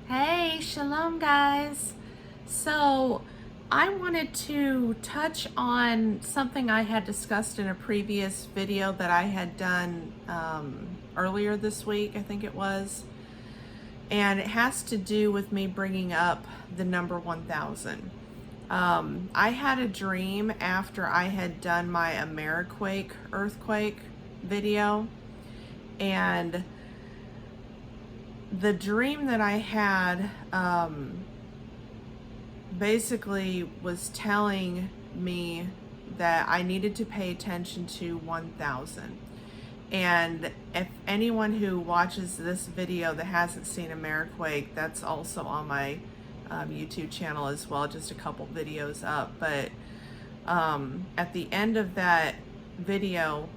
Hey, shalom guys. So I wanted to touch on something I had discussed in a previous video that I had done earlier this week, I think it was. And it has to do with me bringing up the number 1000. I had a dream after I had done my Ameriquake earthquake video, and the dream that I had basically was telling me that I needed to pay attention to 1000. And if anyone who watches this video that hasn't seen Ameriquake, that's also on my YouTube channel as well, just a couple videos up. But at the end of that video,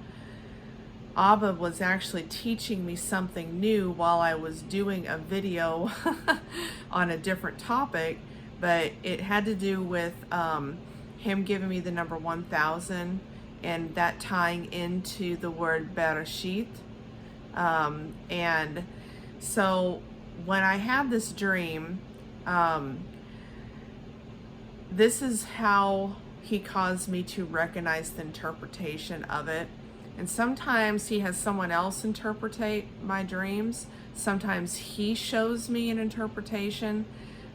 Abba was actually teaching me something new while I was doing a video on a different topic, but it had to do with him giving me the number 1000 and that tying into the word Bereshit. And so when I had this dream, this is how he caused me to recognize the interpretation of it. And sometimes he has someone else interpret my dreams. Sometimes he shows me an interpretation.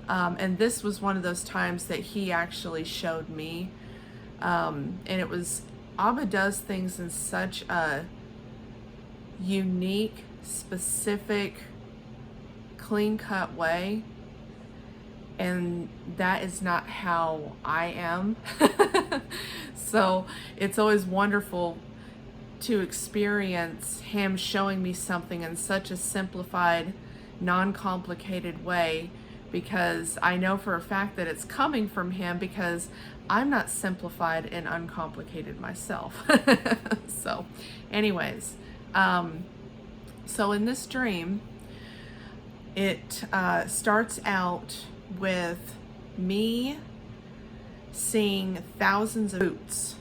And this was one of those times that he actually showed me. And it was, Abba does things in such a unique, specific, clean-cut way. And that is not how I am. So it's always wonderful to experience him showing me something in such a simplified, non-complicated way, because I know for a fact that it's coming from him, because I'm not simplified and uncomplicated myself. So anyways, so in this dream, it starts out with me seeing thousands of boots.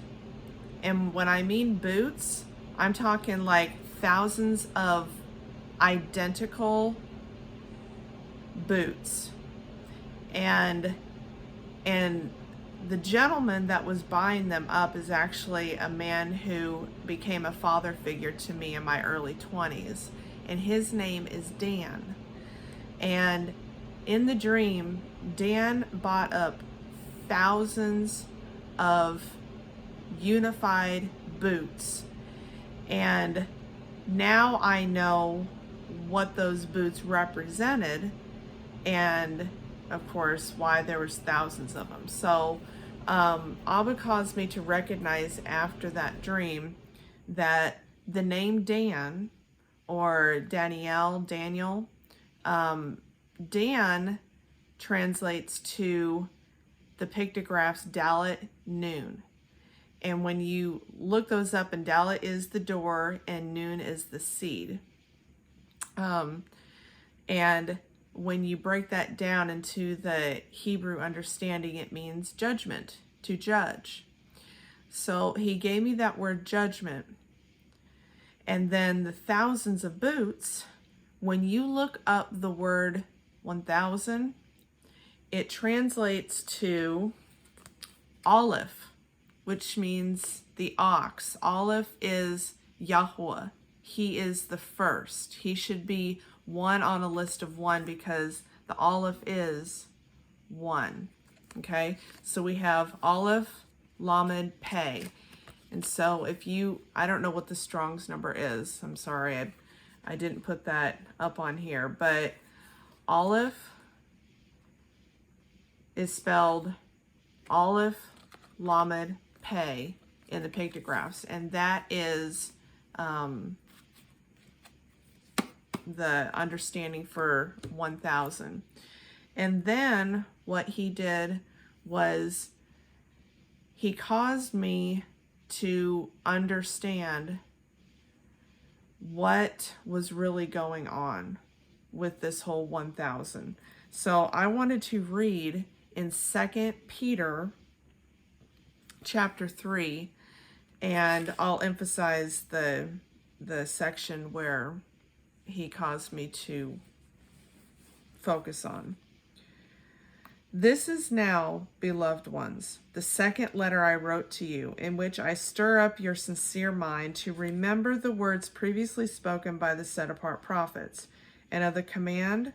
And when I mean boots, I'm talking like thousands of identical boots. And the gentleman that was buying them up is actually a man who became a father figure to me in my early 20s. And his name is Dan. And in the dream, Dan bought up thousands of unified boots, and now I know what those boots represented, and of course why there was thousands of them. So Abba caused me to recognize after that dream that the name Dan, or Daniel, Dan translates to the pictographs Dalet, Noon. And when you look those up, and Dalet is the door and Noon is the seed. And when you break that down into the Hebrew understanding, it means judgment, to judge. So he gave me that word judgment. And then the thousands of boots, when you look up the word 1000, it translates to Aleph, which means the ox. Aleph is YHWH. He is the first. He should be one on a list of one, because the Aleph is one. Okay, so we have Aleph, Lamed, Pei. And so if you, I don't know what the Strong's number is. I'm sorry, I didn't put that up on here, but Aleph is spelled Aleph, Lamed, Pei in the pictographs, and that is the understanding for 1000. And then what he did was he caused me to understand what was really going on with this whole 1000. So I wanted to read in 2 Peter chapter 3, and I'll emphasize the section where he caused me to focus on. This is now, beloved ones, the second letter I wrote to you, in which I stir up your sincere mind to remember the words previously spoken by the set-apart prophets, and of the command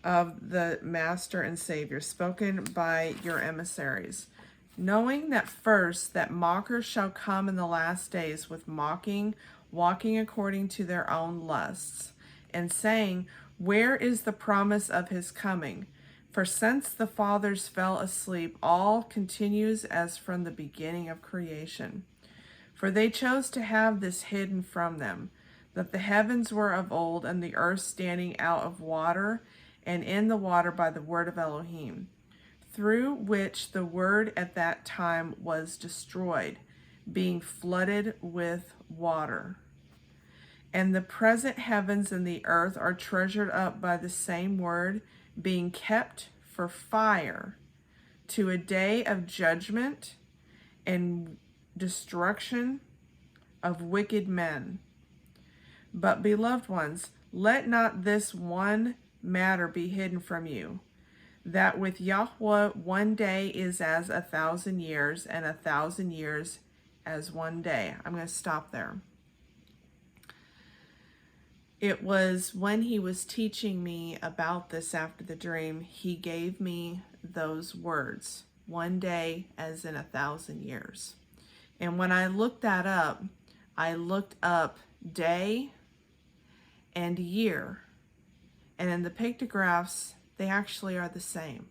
of the Master and Savior, spoken by your emissaries, knowing that first that mockers shall come in the last days with mocking, walking according to their own lusts, and saying, where is the promise of his coming? For since the fathers fell asleep, all continues as from the beginning of creation. For they chose to have this hidden from them, that the heavens were of old, and the earth standing out of water, and in the water by the word of Elohim, through which the word at that time was destroyed, being flooded with water. And the present heavens and the earth are treasured up by the same word, being kept for fire, to a day of judgment and destruction of wicked men. But, beloved ones, let not this one matter be hidden from you, that with YHWH 1 day is as 1,000 years, and 1,000 years as 1 day. I'm going to stop there. It was when he was teaching me about this after the dream, he gave me those words, 1 day as in 1,000 years. And when I looked that up, I looked up day and year. And in the pictographs, they actually are the same.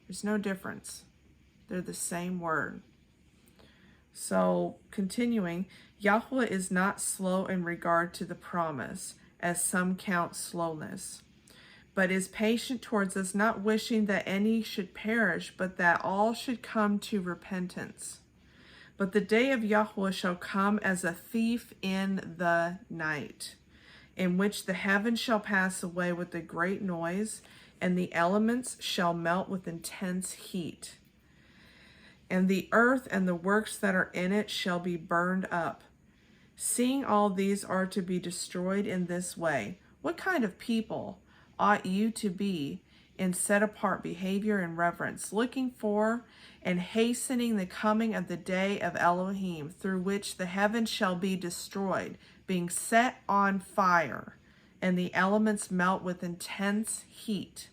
There's no difference. They're the same word. So, continuing, YHWH is not slow in regard to the promise, as some count slowness, but is patient towards us, not wishing that any should perish, but that all should come to repentance. But the day of YHWH shall come as a thief in the night, in which the heavens shall pass away with a great noise, and the elements shall melt with intense heat. And the earth and the works that are in it shall be burned up. Seeing all these are to be destroyed in this way, what kind of people ought you to be in set-apart behavior and reverence, looking for and hastening the coming of the day of Elohim, through which the heavens shall be destroyed, being set on fire, and the elements melt with intense heat.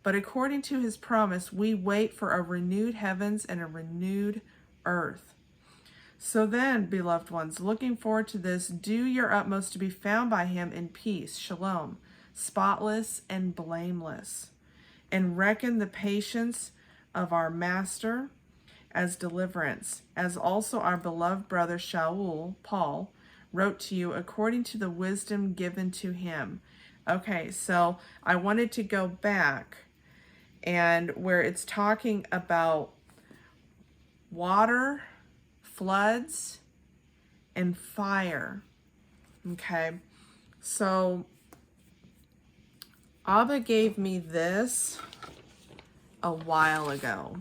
But according to his promise, we wait for a renewed heavens and a renewed earth. So then, beloved ones, looking forward to this, do your utmost to be found by him in peace, shalom, spotless and blameless, and reckon the patience of our Master as deliverance, as also our beloved brother Shaul, Paul, wrote to you according to the wisdom given to him. Okay, so I wanted to go back and where it's talking about water, floods, and fire. Okay, so Abba gave me this a while ago,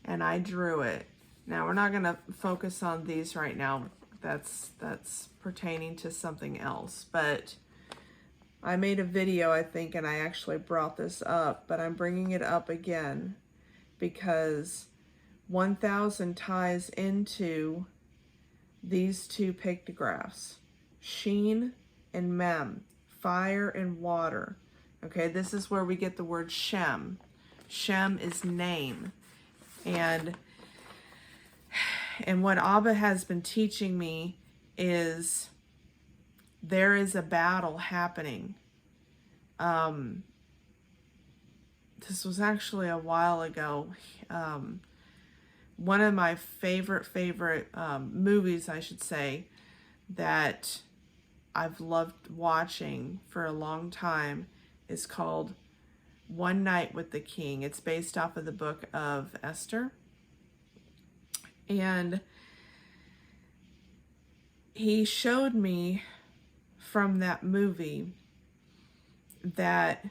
and I drew it. Now we're not going to focus on these right now. That's pertaining to something else, but I made a video, I think, and I actually brought this up, but I'm bringing it up again because 1,000 ties into these two pictographs, Sheen and Mem, fire and water. Okay, this is where we get the word Shem. Shem is name. And what Abba has been teaching me is there is a battle happening. This was actually a while ago. One of my favorite movies, I should say, that I've loved watching for a long time is called One Night with the King. It's based off of the book of Esther. And he showed me from that movie that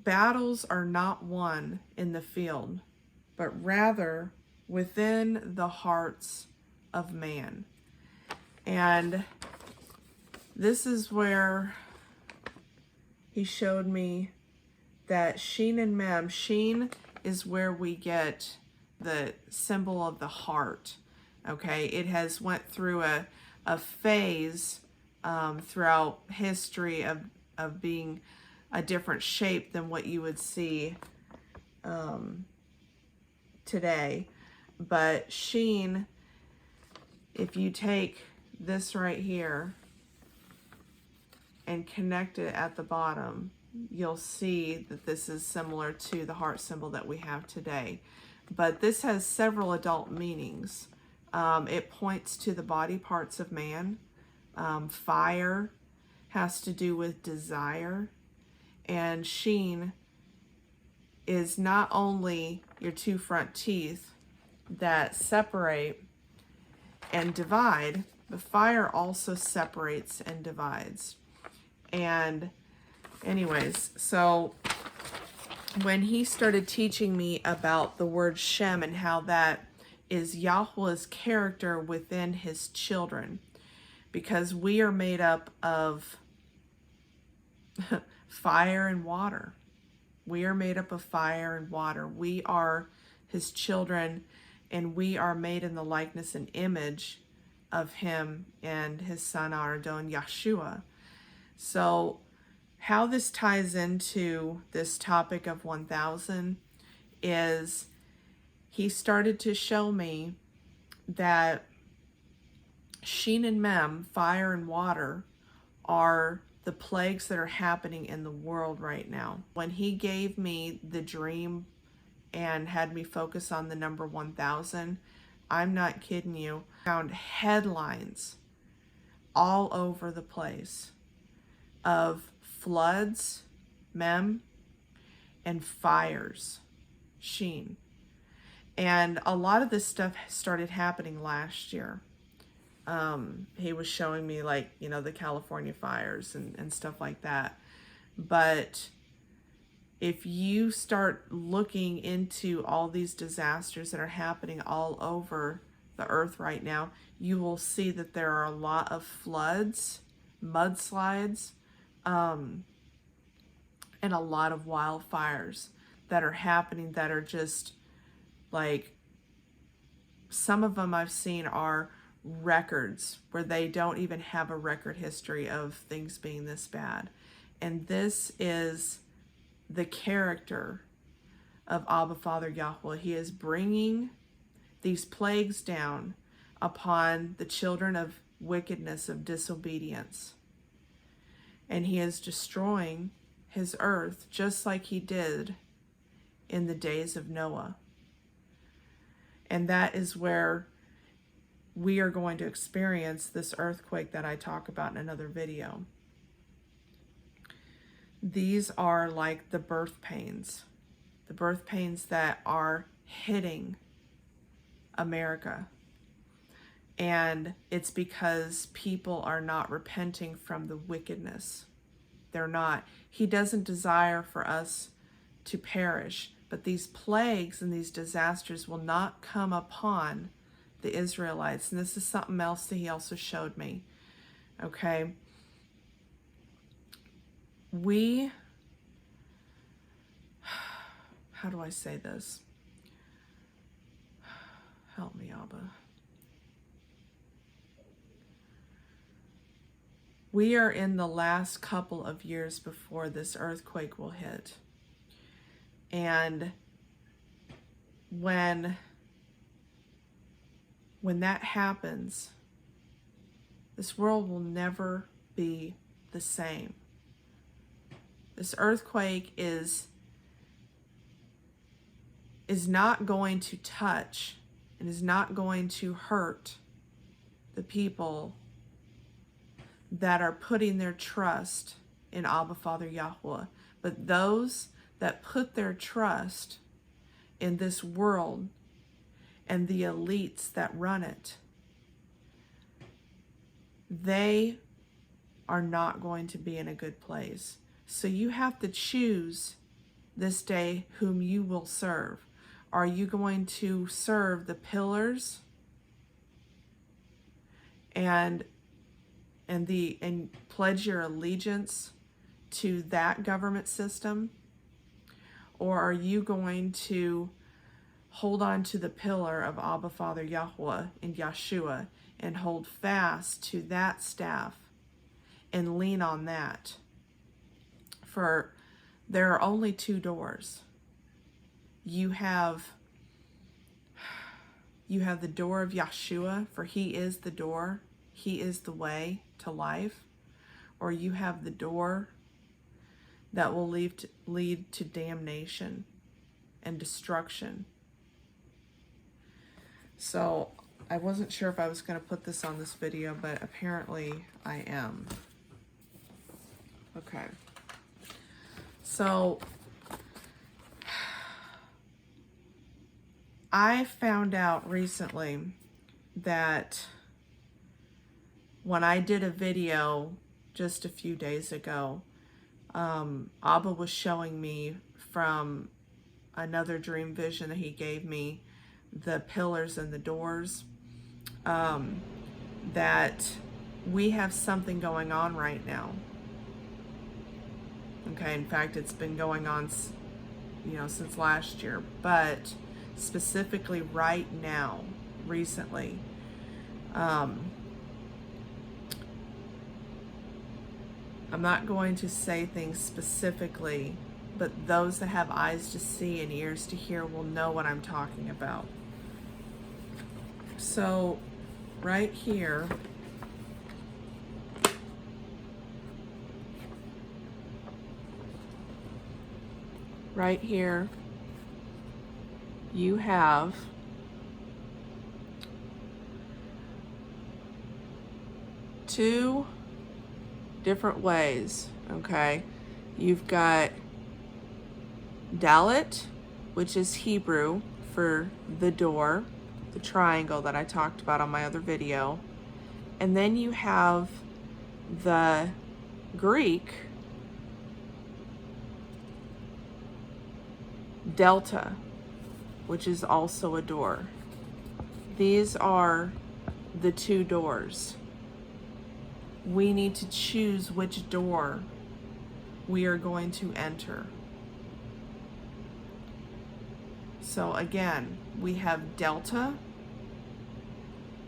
battles are not won in the field, but rather within the hearts of man. And this is where he showed me that Shin and Mem, Shin is where we get the symbol of the heart. Okay, it has went through a phase throughout history of being a different shape than what you would see today. But Shin, if you take this right here and connect it at the bottom, you'll see that this is similar to the heart symbol that we have today. But this has several adult meanings. It points to the body parts of man. Fire has to do with desire. And Shin is not only your two front teeth that separate and divide, but fire also separates and divides. And anyways, so when he started teaching me about the word Shem and how that is Yahweh's character within his children, because we are made up of fire and water. We are made up of fire and water. We are his children, and we are made in the likeness and image of him and his son, our Adon Yahshua. So how this ties into this topic of 1000 is he started to show me that Shin and Mem, fire and water, are the plagues that are happening in the world right now. When he gave me the dream and had me focus on the number 1000, I'm not kidding you, I found headlines all over the place of floods, Mem, and fires, Shin. And a lot of this stuff started happening last year. He was showing me, like, you know, the California fires and stuff like that. But if you start looking into all these disasters that are happening all over the earth right now, you will see that there are a lot of floods, mudslides, and a lot of wildfires that are happening that are just like, some of them I've seen are records where they don't even have a record history of things being this bad. And this is the character of Abba Father Yahweh. He is bringing these plagues down upon the children of wickedness, of disobedience. And he is destroying his earth just like he did in the days of Noah. And that is where we are going to experience this earthquake that I talk about in another video. These are like the birth pains that are hitting America. And it's because people are not repenting from the wickedness. They're not. He doesn't desire for us to perish, but these plagues and these disasters will not come upon the Israelites. And this is something else that he also showed me. Okay. How do I say this? Help me, Abba. We are in the last couple of years before this earthquake will hit. And when that happens, this world will never be the same. This earthquake is not going to touch and is not going to hurt the people that are putting their trust in Abba Father Yahweh. But those that put their trust in this world and the elites that run it, they are not going to be in a good place. So you have to choose this day whom you will serve. Are you going to serve the pillars and pledge your allegiance to that government system? Or are you going to hold on to the pillar of Abba Father Yahweh and Yeshua and hold fast to that staff and lean on that? For there are only two doors. You have the door of Yeshua, for he is the door, he is the way to life. Or you have the door that will lead to damnation and destruction. So I wasn't sure if I was going to put this on this video, but apparently I am. Okay. So I found out recently that when I did a video just a few days ago, Abba was showing me from another dream vision that he gave me, the pillars and the doors, that we have something going on right now. Okay, in fact, it's been going on, since last year, but specifically right now, recently, I'm not going to say things specifically, but those that have eyes to see and ears to hear will know what I'm talking about. So, right here, you have two different ways, okay? You've got Dalet, which is Hebrew for the door, the triangle that I talked about on my other video. And then you have the Greek Delta, which is also a door. These are the two doors. We need to choose which door we are going to enter. So again, we have Delta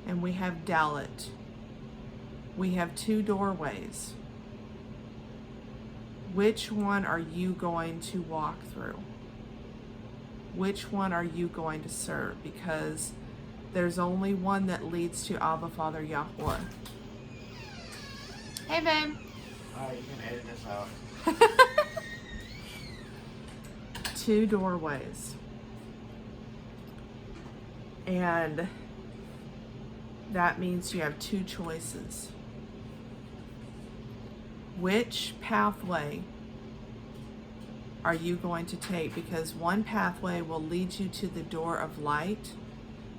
and we have Dalet. We have two doorways. Which one are you going to walk through? Which one are you going to serve? Because there's only one that leads to Abba Father Yahweh. Hey, babe. Alright, you can edit this out. Two doorways. And that means you have two choices. Which pathway are you going to take? Because one pathway will lead you to the door of light,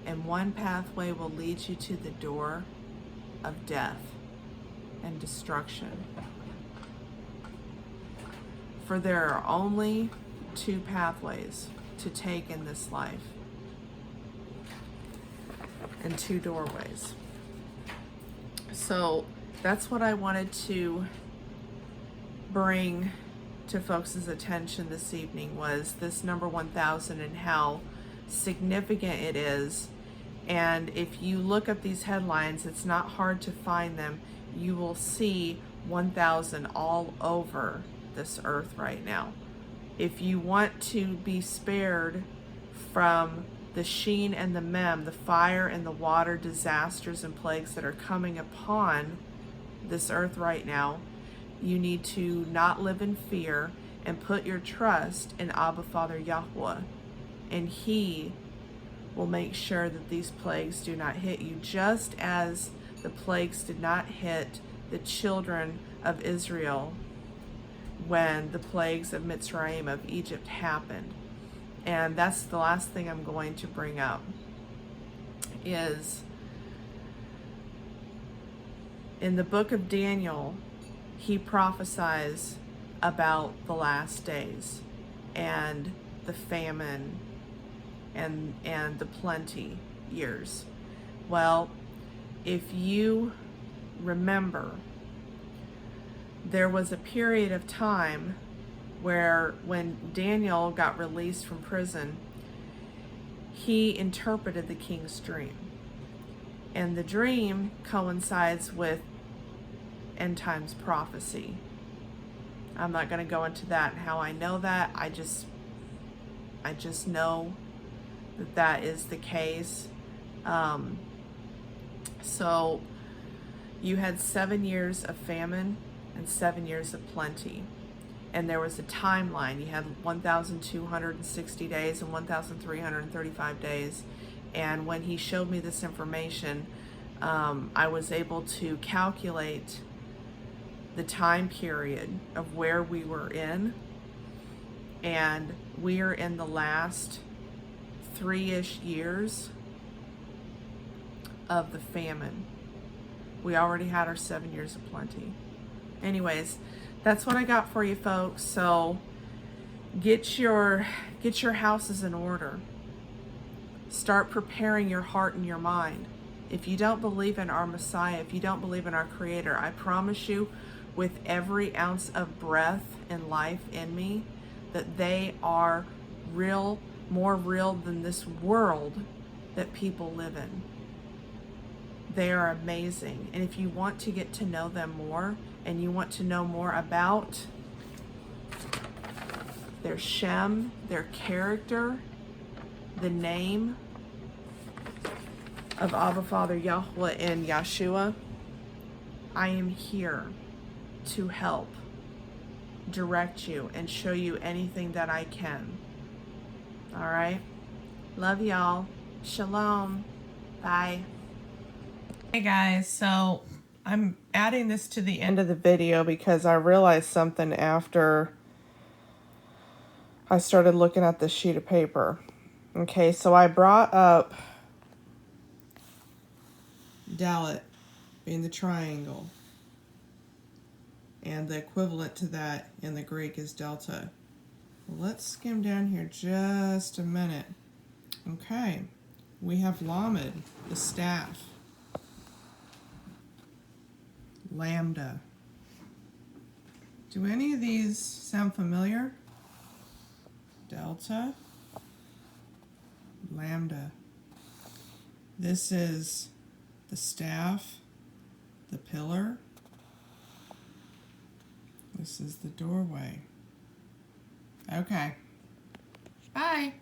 and one pathway will lead you to the door of death and destruction. For there are only two pathways to take in this life, and two doorways. So that's what I wanted to bring to folks' attention this evening, was this number 1000 and how significant it is. And if you look up these headlines, it's not hard to find them. You will see 1000 all over this earth right now. If you want to be spared from the Sheen and the Mem, the fire and the water disasters and plagues that are coming upon this earth right now, you need to not live in fear and put your trust in Abba Father Yahweh, and he will make sure that these plagues do not hit you, just as the plagues did not hit the children of Israel when the plagues of Mitsrayim, of Egypt, happened. And that's the last thing I'm going to bring up, is in the book of Daniel, he prophesies about the last days and the famine and the plenty years. Well, if you remember there was a period of time where when Daniel got released from prison, he interpreted the king's dream. And the dream coincides with end times prophecy. I'm not going to go into that and how I know that. I just know that that is the case. So you had 7 years of famine and 7 years of plenty. And there was a timeline. You had 1,260 days and 1,335 days. And when he showed me this information, I was able to calculate the time period of where we were in. And we are in the last 3-ish years of the famine. We already had our 7 years of plenty. Anyways, that's what I got for you folks. So get your houses in order. Start preparing your heart and your mind. If you don't believe in our Messiah, if you don't believe in our Creator, I promise you, with every ounce of breath and life in me, that they are real, more real than this world that people live in. They are amazing. And if you want to get to know them more, and you want to know more about their Shem, their character, the name of Abba Father Yahweh and Yeshua, I am here to help direct you and show you anything that I can. All right? Love y'all. Shalom. Bye. Hey guys, so I'm adding this to the end of the video because I realized something after I started looking at this sheet of paper. Okay, so I brought up Dalet being the triangle, and the equivalent to that in the Greek is delta. Well, let's skim down here just a minute. Okay, we have Lamed, the staff. Lambda. Do any of these sound familiar? Delta, lambda. This is the staff, the pillar. This is the doorway. Okay. Bye.